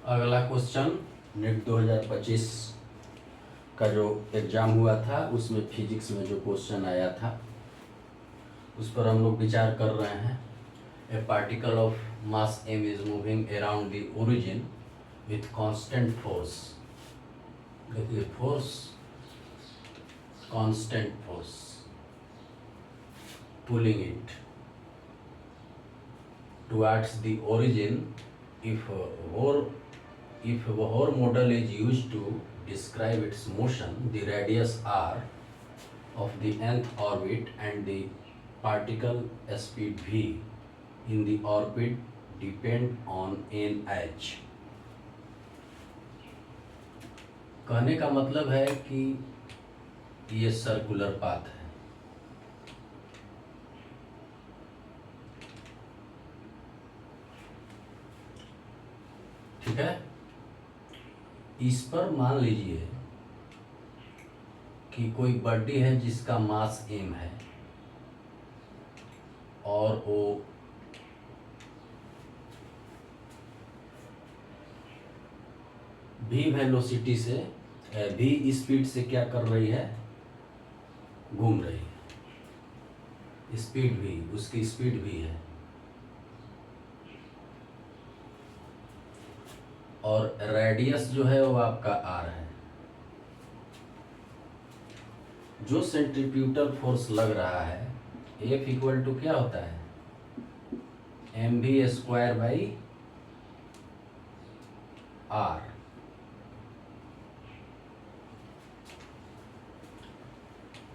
अगला question net 2025 का जो एग्ज़ाम हुआ था उसमें फिजिक्स में जो क्वेश्चन आया था उस पर हम लोग विचार कर रहे हैं। A particle of mass m is moving around the origin with constant force. देखिए force, constant force pulling it towards the origin. If Bohr model is used to describe its motion, the radius r of the nth orbit and the particle speed v in the orbit depend on nh। कहने का मतलब है कि ये circular path है, ठीक है। इस पर मान लीजिए कि कोई बॉडी है जिसका मास m है और वो v वेलोसिटी से v स्पीड से क्या कर रही है, घूम रही है। स्पीड v, उसकी स्पीड v है और रेडियस जो है वो आपका r है। जो सेंट्रीफ्यूगल फोर्स लग रहा है F इक्वल टू क्या होता है, mv स्क्वायर बाई r।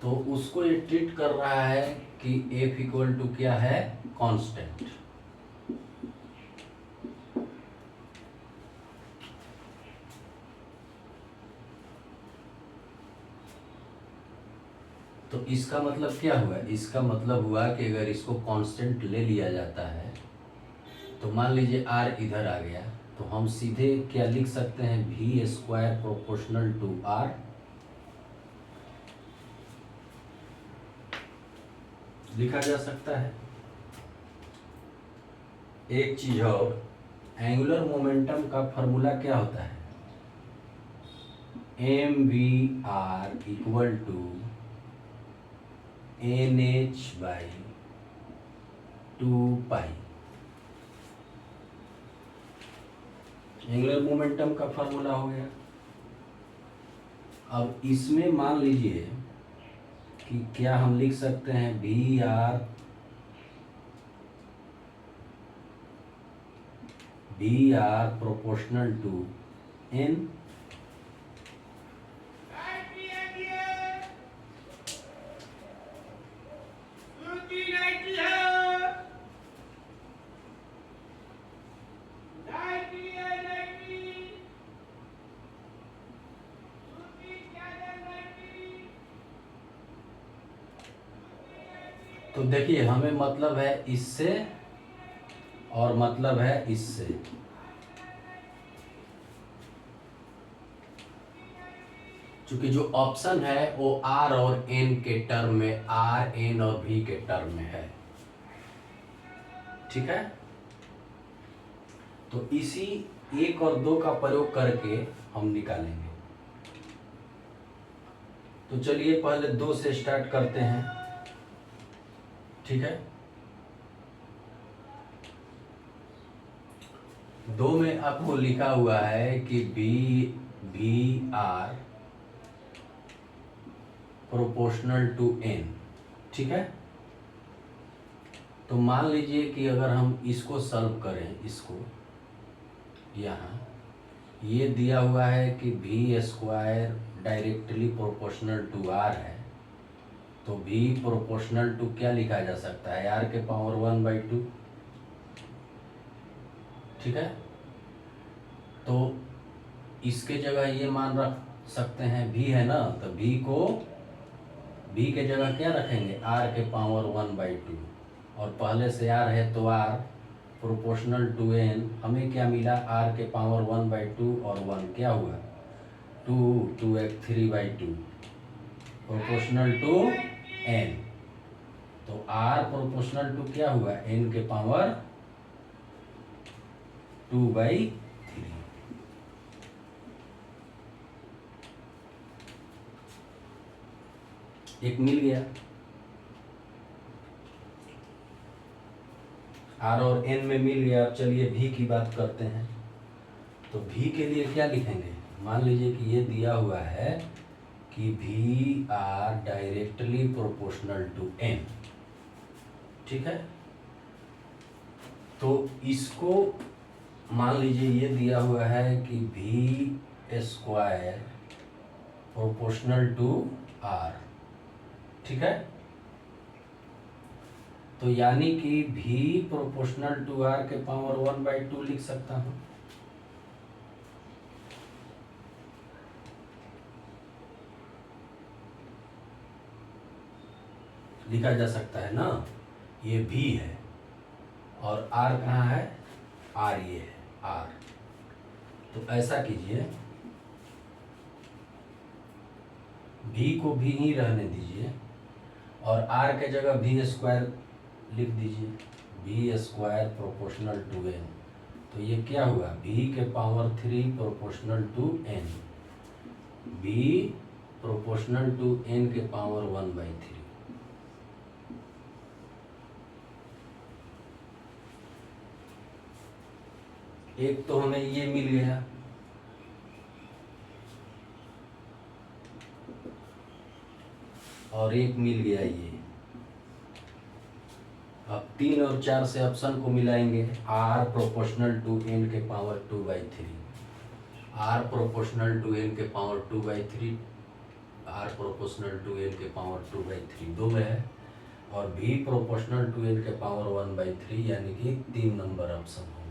तो उसको ये ट्रीट कर रहा है कि F इक्वल टू क्या है, कांस्टेंट। तो इसका मतलब क्या हुआ, इसका मतलब हुआ कि अगर इसको कांस्टेंट ले लिया जाता है तो मान लीजिए r इधर आ गया तो हम सीधे क्या लिख सकते हैं, v square proportional to r। लिखा जा सकता है। एक चीज और, एंगुलर मोमेंटम का फॉर्मूला क्या होता है, mvr equal to nh by 2 पाई। एंगुलर मोमेंटम का फॉर्मूला हो गया। अब इसमें मान लीजिए कि क्या हम लिख सकते हैं, vr प्रोपोर्शनल टू n। तो देखिए हमें मतलब है इससे और मतलब है इससे। क्योंकि जो ऑप्शन है वो r और n के टर्म में, r, n और v के टर्म में है, ठीक है। तो इसी 1 और 2 का प्रयोग करके हम निकालेंगे। तो चलिए पहले 2 से स्टार्ट करते हैं, ठीक है। 2 में आपको लिखा हुआ है कि vr प्रोपोर्शनल टू n, ठीक है। तो मान लीजिए कि अगर हम इसको सॉल्व करें, इसको यहाँ ये दिया हुआ है कि v square directly proportional to r है, तो v प्रोपोर्शनल टू क्या लिखा जा सकता है, r के पावर 1/2, ठीक है। तो इसके जगह ये मान रख सकते हैं, v है ना, तो v के जगह क्या रखेंगे, r के पावर 1/2 और पहले से r है तो r प्रोपोर्शनल टू n। हमें क्या मिला, r के पावर 1/2 और 1 क्या हुआ, 2 एक 3/2 प्रोपोर्शनल टू n। तो r प्रोपोर्शनल टू क्या हुआ, n के पावर 2/3। एक मिल गया। आर और एन में मिल गया। अब चलिए भी की बात करते हैं। तो भी के लिए क्या लिखेंगे? मान लीजिए कि ये दिया हुआ है कि भी R directly proportional to N, ठीक है। तो इसको मान लीजिए ये दिया हुआ है कि भी स्क्वायर प्रोपोर्शनल टू आर, ठीक है। तो यानी कि भी प्रोपोर्शनल टू आर के पावर 1/2 लिख सकता हूं। लिखा जा सकता है ना। ये भी है और आर कहाँ है? आर ये है आर। तो ऐसा कीजिए, भी को भी ही रहने दीजिए और आर के जगह भी स्क्वायर लिख दीजिए। भी स्क्वायर प्रोपोर्शनल टू एन। तो ये क्या हुआ? भी के पावर 3 प्रोपोर्शनल टू एन। भी प्रोपोर्शनल टू एन के पावर 1/3। एक तो हमें ये मिल गया, और एक मिल गया ये। अब 3 और 4 से ऑप्शन को मिलाएंगे। आर प्रोपोर्शनल टू एन के power 2/3। R proportional to N के power 2/3। R proportional to N के पावर 2/3 दो में है। और भी प्रोपोर्शनल टू एन के पावर 1/3, यानी कि 3 नंबर ऑप्शन हो